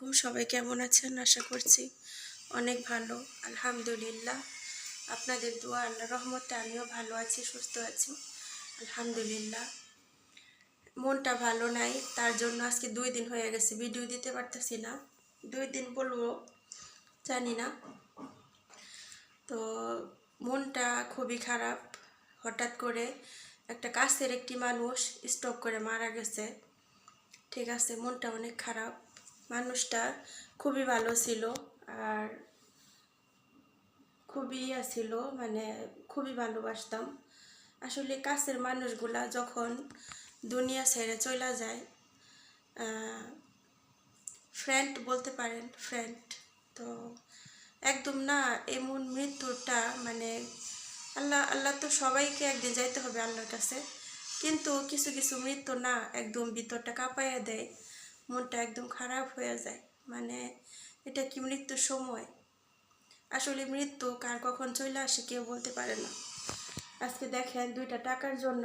আলাইকুম। সবাই কেমন আছেন? আশা করছি অনেক ভালো। আলহামদুলিল্লাহ, আপনাদের দোয়া আল্লাহর রহমতে আমিও ভালো আছি, সুস্থ আছি আলহামদুলিল্লাহ। মনটা ভালো নাই, তার জন্য আজকে 2 দিন হয়ে গেছে ভিডিও দিতে পারতেছি না। 2 দিন বলবো জানি না। তো মনটা খুবই খারাপ। হঠাৎ করে একটা কাছের একটি মানুষ স্ট্রোক করে মারা গেছে। ঠিক আছে, মনটা অনেক খারাপ। মানুষটা খুবই ভালো ছিল আর খুবই ছিল, মানে খুবই ভালোবাসতাম। আসলে কাছের মানুষগুলা যখন দুনিয়া ছেড়ে চলে যায়, ফ্রেন্ড বলতে পারেন, ফ্রেন্ড, তো একদম না, এমন মৃত্যুটা মানে আল্লাহ আল্লাহ তো সবাইকে একদিন যাইতে হবে আল্লাহর কাছে, কিন্তু কিছু কিছু মৃত্যু না একদম ভিতরটা কাঁপাইয়া দেয়, মনটা একদম খারাপ হয়ে যায়। মানে এটা কি মৃত্যুর সময়? আসলে মৃত্যু কার কখন চলে আসে কেউ বলতে পারে না। আজকে দেখেন 2টা টাকার জন্য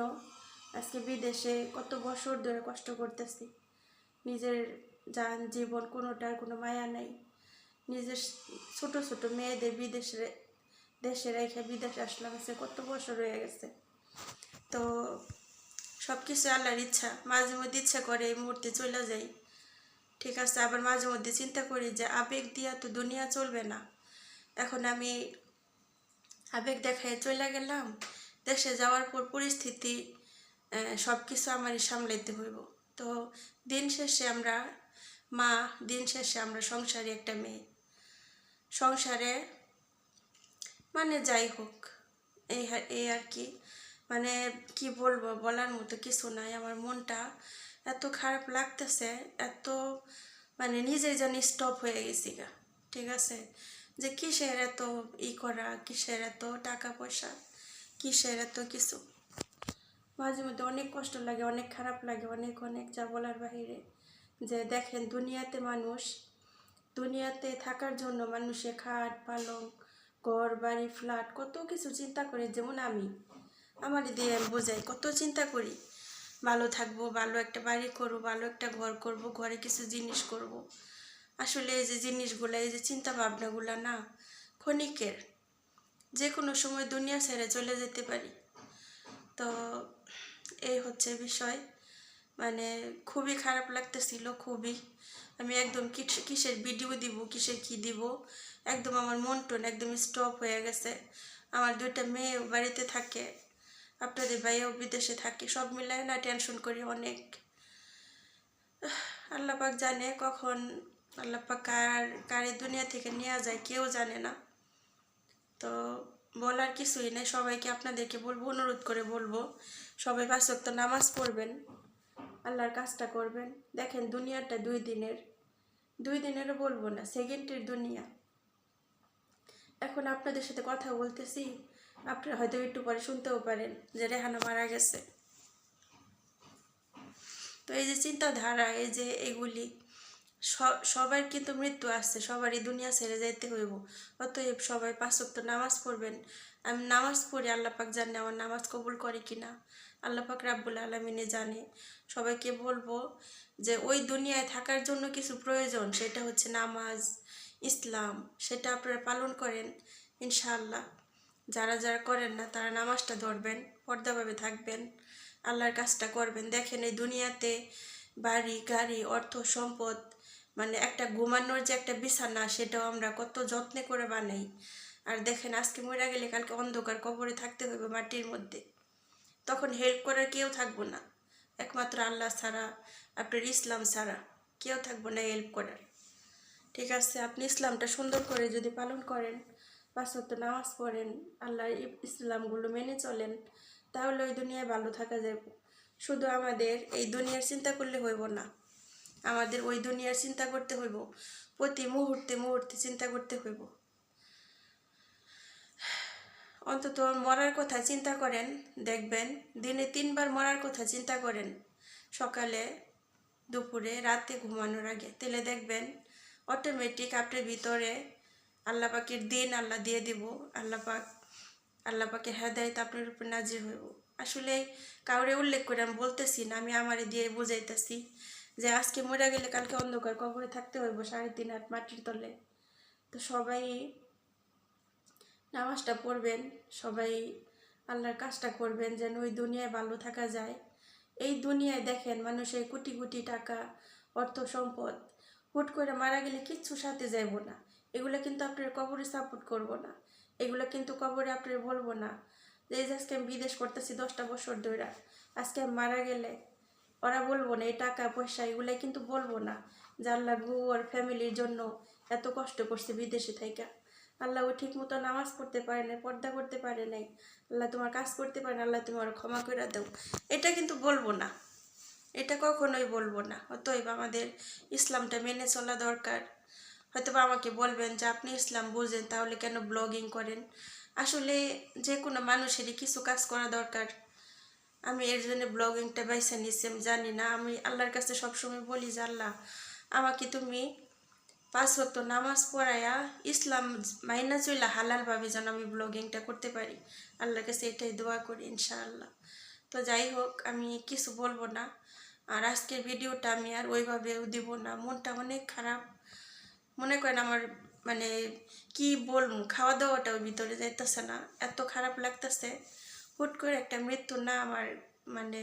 আজকে বিদেশে কত বছর ধরে কষ্ট করতেছি। নিজের যান জীবন কোনোটার কোনো মায়া নাই। নিজের ছোট ছোট মেয়েদের দেশে রেখে বিদেশে আসলাম, আছে কত বছর হয়ে গেছে। তো সব কিছু আল্লাহর ইচ্ছা। মাঝে মধ্যে ইচ্ছা করে এই মুহূর্তে চলে যাই, ঠিক আছে, আবার মাঝে মধ্যে চিন্তা করি যে আবেগ দিয়া তো দুনিয়া চলবে না। এখন আমি আবেগ দেখায় চলে গেলাম, দেশে যাওয়ার পর পরিস্থিতি সব কিছু আমারই সামলাইতে হইব। তো দিন শেষে আমরা মা, দিন শেষে আমরা সংসারে একটা মেয়ে, সংসারে মানে যাই হোক, এই আর কি। মানে কি বলবো, বলার মতো কিছু নাই। আমার মনটা এত খারাপ লাগতেছে, এত মানে নিজেই জানি স্টপ হয়ে গেছি গা। ঠিক আছে, যে কিসের এত করা, কিসের এত টাকা পয়সা, কিসের এত কিছু। মাঝে মধ্যে অনেক কষ্ট লাগে, অনেক খারাপ লাগে, অনেক অনেক যা বলার বাহিরে। যে দেখেন দুনিয়াতে থাকার জন্য মানুষে খাট পালং, ঘর বাড়ি ফ্ল্যাট কত কিছু চিন্তা করে। যেমন আমার দিয়ে বোঝাই, কত চিন্তা করি, ভালো থাকবো, ভালো একটা বাড়ি করবো, ভালো একটা ঘর করব, ঘরে কিছু জিনিস করব। আসলে এই যে জিনিসগুলো, এই যে চিন্তা ভাবনাগুলো না ক্ষণিকের, যে কোনো সময় দুনিয়া ছেড়ে চলে যেতে পারি। তো এই হচ্ছে বিষয়। মানে খুবই খারাপ লাগতেছিল, খুবই। আমি একদম কিসের ভিডিও দিব, কিসের কি দিব, একদম আমার মন টন একদম স্টপ হয়ে গেছে। আমার 2টা মেয়ে বাড়িতে থাকে, আপনাদের ভাইও বিদেশে থাকে, সব মিলায় না টেনশন করি অনেক। আল্লাহ পাক জানে কখন আল্লাহ পাক কার এই দুনিয়া থেকে নিয়ে যায়, কেউ জানে না। তো বলার কিছুই নেই। সবাইকে আপনাদেরকে বলবো, অনুরোধ করে বলবো, সবাই 5 ওয়াক্ত নামাজ পড়বেন, আল্লাহর কাজটা করবেন। দেখেন দুনিয়াটা 2 দিনেরও বলবো না, সেকেন্ডের দুনিয়া। এখন আপনাদের সাথে কথা বলতেছি, আপনারা হয়তো একটু পরে শুনতেও পারেন যে রেহানা মারা গেছে। তো এই যে চিন্তাধারা, এই যে এগুলি সবার কিন্তু মৃত্যু আসছে, সবারই দুনিয়া ছেড়ে যাইতে হইব। অতএব সবাই 5 ওয়াক্ত নামাজ পড়বেন। আমি নামাজ পড়ি, আল্লাহ পাক জানে আমার নামাজ কবুল করে কিনা, আল্লাহ পাক রাব্বুল আলামিনে জানে। সবাইকে বলবো যে ওই দুনিয়ায় থাকার জন্য কিছু প্রয়োজন, সেটা হচ্ছে নামাজ, ইসলাম, সেটা আপনারা পালন করেন ইনশাআল্লাহ। যারা যারা করেন না তারা নামাজটা ধরবেন, পর্দাভাবে থাকবেন, আল্লাহর কাজটা করবেন। দেখেন এই দুনিয়াতে বাড়ি গাড়ি অর্থ সম্পদ, মানে একটা ঘুমানোর যে একটা বিছানা, সেটাও আমরা কত যত্নে করে বানাই। আর দেখেন আজকে মরে গেলে কালকে অন্ধকার কবরে থাকতে হবে মাটির মধ্যে, তখন হেল্প করার কেউ থাকবো না, একমাত্র আল্লাহ ছাড়া, আপনার ইসলাম ছাড়া কেউ থাকবো না হেল্প করার। ঠিক আছে, আপনি ইসলামটা সুন্দর করে যদি পালন করেন, 5 ওয়াক্ত নামাজ পড়েন, আল্লাহর ইসলামগুলো মেনে চলেন, তাহলে ওই দুনিয়ায় ভালো থাকা যাবে। শুধু আমাদের এই দুনিয়ার চিন্তা করলে হইব না, আমাদের ওই দুনিয়ার চিন্তা করতে হইব, প্রতি মুহূর্তে মুহূর্তে চিন্তা করতে হইব। অন্তত মরার কথা চিন্তা করেন, দেখবেন দিনে 3বার মরার কথা চিন্তা করেন, সকালে, দুপুরে, রাতে, ঘুমানোর আগে। তাহলে দেখবেন অটোমেটিক আপনার ভিতরে আল্লাহ পাকের দিন আল্লাহ দিয়ে দিব, আল্লাহ পাকের হেদায়েত আপনার উপর নাজির হইব। আসলে কাউরে উল্লেখ করে আমি বলতেছি না, আমি আমারে দিয়ে বুঝাইতেছি যে আজকে মরে গেলে কালকে অন্ধকার কবরে থাকতে হইব 3.5 হাত মাটির তলে। তো সবাই নামাজটা পড়বেন, সবাই আল্লাহর কাজটা করবেন যেন ওই দুনিয়ায় ভালো থাকা যায়। এই দুনিয়ায় দেখেন মানুষের কোটি কোটি টাকা, অর্থ সম্পদ, হুট করে মারা গেলে কিচ্ছু সাথে যাইব না। এগুলো কিন্তু আপনার কবরে সাপোর্ট করব না, এগুলো কিন্তু কবরে আপনার বলবো না যে এই যে আজকে আমি বিদেশ করতেছি 10টা বছর ধরে, আজকে আমি মারা গেলে ওরা বলবো না এই টাকা পয়সা এগুলাই কিন্তু বলবো না যে আল্লাহ বউ আর ফ্যামিলির জন্য এত কষ্ট করছে বিদেশে থাইকা। আল্লাহ ও ঠিক মতো নামাজ পড়তে পারে নাই, পর্দা করতে পারে নাই, আল্লাহ তোমার কাজ করতে পারে না, আল্লাহ তুমি ওরা ক্ষমা করে দাও, এটা কিন্তু বলবো না, এটা কখনোই বলবো না। অতএব আমাদের ইসলামটা মেনে চলা দরকার। হয়তো বা আমাকে বলবেন যে আপনি ইসলাম বুঝেন তাহলে কেন ব্লগিং করেন। আসলে যে কোনো মানুষেরই কিছু কাজ করা দরকার। আমি এর জন্য ব্লগিংটা বাইসা নিচ্ছি, আমি জানি না। আমি আল্লাহর কাছে সবসময় বলি যে আল্লাহ আমাকে তুমি 5 ওয়াক্ত নামাজ পড়াইয়া ইসলাম মাইনা চইলা হালালভাবে যেন আমি ব্লগিংটা করতে পারি। আল্লাহর কাছে এটাই দোয়া করি ইনশাআল্লাহ। তো যাই হোক, আমি কিছু বলবো না। আর আজকের ভিডিওটা আমি আর ওইভাবেও দিব না, মনটা অনেক খারাপ। মনে করেন আমার মানে কি বলবো, খাওয়া দাওয়াটাও ভিতরে যাইতেছে না, এত খারাপ লাগতেছে। হুট করে একটা মৃত্যু না আমার মানে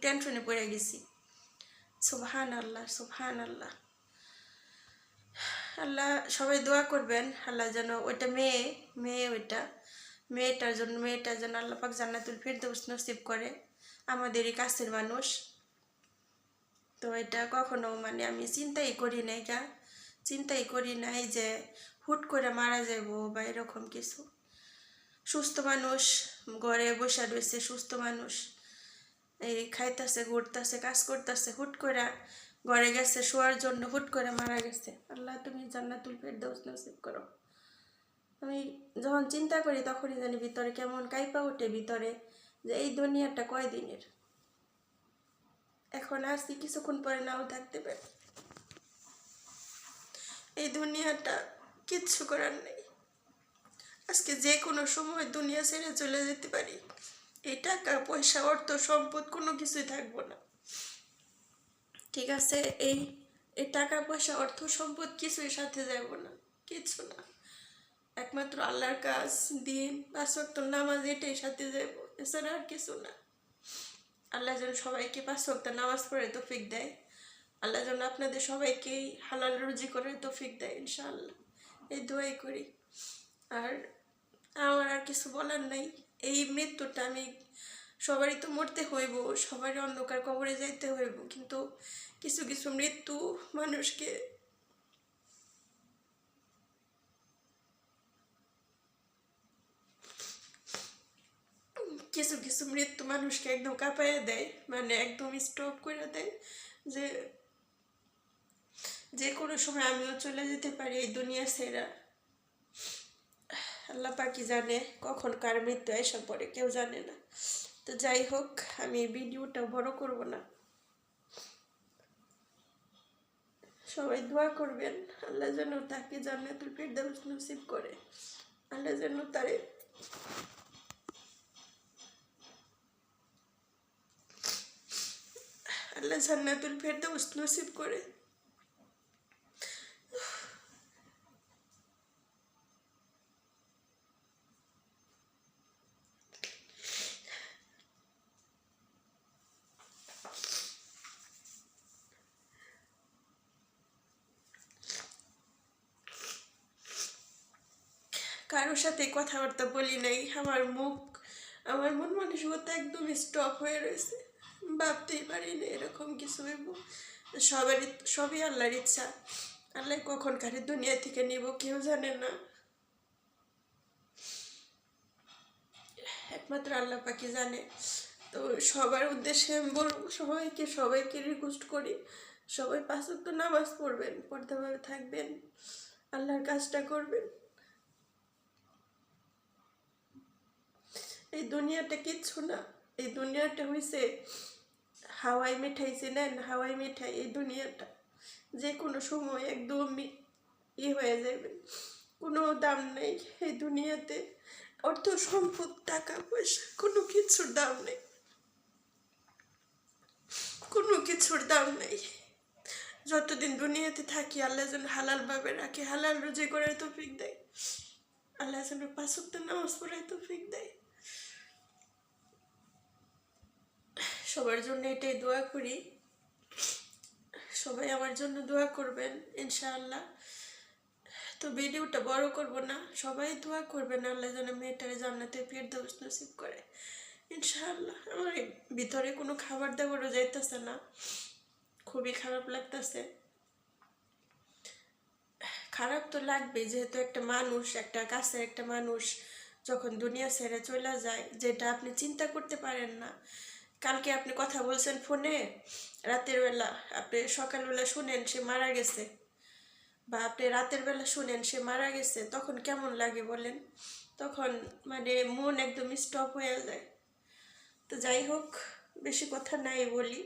টেনশনে পড়ে গেছি। সুবহান আল্লাহ, সুবহান আল্লাহ। আল্লাহ সবাই দোয়া করবেন আল্লাহ যেন ওইটা মেয়েটার জন্য আল্লাহ পাক জান্নাতুল ফিরদৌস নসিব করে, আমাদেরই কাছের মানুষ। তো এটা কখনো মানে আমি চিন্তাই করি নাই যে হুট করে মারা যাব বা এরকম কিছু। সুস্থ মানুষ ঘরে বসে রয়েছে, সুস্থ মানুষ এই খাইতেছে, ঘুরতেছে, কাজ করতেছে, হুট করে ঘরে গেছে শোয়ার জন্য, হুট করে মারা গেছে। আল্লাহ তুমি জান্নাতুল ফেরদৌস নসিব করো। আমি যখন চিন্তা করি তখনই জানি ভিতরে কেমন কাইপা ওঠে ভিতরে, যে এই দুনিয়াটা কয়দিনের, এখন আসছি কিছুক্ষণ পরে নাও থাকতে পারি। এই দুনিয়াটা কিচ্ছু করার নেই, আজকে যে কোনো সময় দুনিয়া ছেড়ে চলে যেতে পারি। এই টাকা পয়সা অর্থ সম্পদ কোনো কিছুই থাকবো না, ঠিক আছে? এই এই টাকা পয়সা অর্থ সম্পদ কিছুই সাথে যাব না, কিছু না। একমাত্র আল্লাহর কাজ, দিন 5 ওয়াক্ত নামাজ, এটাই সাথে যাব, এছাড়া আর কিছু না। আল্লাহ যেন সবাইকে 5 ওয়াক্ত নামাজ পড়ে তৌফিক দেয়, আল্লাহ যেন আপনাদের সবাইকেই হালাল রুজি করে তৌফিক দেয় ইনশাআল্লাহ, এই দোয়াই করি। আর আমার আর কিছু বলার নাই। এই মৃত্যুটা আমি সবারই তো মরতে হইব, সবারই অন্ধকার কবরে যাইতে হইব, কিন্তু কিছু কিছু মৃত্যু মানুষকে একদম কাঁপাইয়া দেয়, মানে একদম স্টপ করে দেয়, যে যে কোনো সময় আমিও চলে যেতে পারি এই দুনিয়া ছেড়া। আল্লাহ পাকি জানে কখন কার মৃত্যু এসে পড়ে, কেউ জানে না। তো যাই হোক, আমি ভিডিওটা বড় করব না, সবাই দোয়া করবেন আল্লাহ যেন তাকে জান্নাতুল ফিরদাউস নসিব করে, আল্লাহ যেন তারে আল্লাহ জান্নাতুল ফিরদাউস নসিব করে। কারোর সাথে কথাবার্তা বলি নাই, আমার মন মানসিকতা একদম স্টপ হয়ে রয়েছে। ভাবতেই পারি না এরকম কিছু হইব। সবই আল্লাহর ইচ্ছা, আল্লাহ কখন কারে দুনিয়া থেকে নিব কেউ জানে না, একমাত্র আল্লাহ পাকি জানে। তো সবার উদ্দেশ্যে আমি বলবো, সবাইকে রিকোয়েস্ট করি, সবাই 5 ওয়াক্ত নামাজ পড়বেন, পর্দাভাবে থাকবেন, আল্লাহর কাজটা করবেন। এই দুনিয়াটা কিচ্ছু না, এই দুনিয়াটা হইছে হাওয়াই মিঠাই, চেনেন? হাওয়াই মিঠাই। এই দুনিয়াটা যে কোনো সময় একদম হয়ে যাবে, কোনো দাম নেই এই দুনিয়াতে। অর্থ সম্পদ টাকা পয়সা কোনো কিছুর দাম নেই, কোনো কিছুর দাম নেই। যতদিন দুনিয়াতে থাকি আল্লাহ যেন হালালভাবে রাখে, হালাল রুজি করার তৌফিক দেয়, আল্লাহ যেন 5 ওয়াক্ত নামাজ পড়ার তৌফিক দেয়। সবার জন্য এটাই দোয়া করি, সবাই আমার জন্য দোয়া করবেন ইনশাআল্লাহ। তো ভিডিওটা বড় করব না, সবাই দোয়া করবেন আল্লাহ যেন মেয়েটারে জান্নাতে ফেরদৌস নসিব করে ইনশাআল্লাহ। আমার ভিতরে কোনো খাবার দাবারও যাইতেছে না, খুবই খারাপ লাগতেছে। খারাপ তো লাগবে, যেহেতু একটা মানুষ, একটা কাছের একটা মানুষ যখন দুনিয়া ছেড়ে চলে যায়, যেটা আপনি চিন্তা করতে পারেন না। কালকে আপনি কথা বলছেন ফোনে রাতের বেলা, আপনি সকালবেলা শুনেন সে মারা গেছে, বা আপনি রাতের বেলা শুনেন সে মারা গেছে, তখন কেমন লাগে বলেন? তখন মানে মন একদম স্টপ হয়ে যায়। তো যাই হোক, বেশি কথা নাই বলি।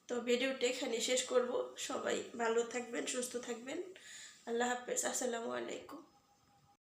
তো ভিডিওটা এখানে শেষ করব। সবাই ভালো থাকবেন, সুস্থ থাকবেন। আল্লাহ হাফেজ, আসসালামু আলাইকুম।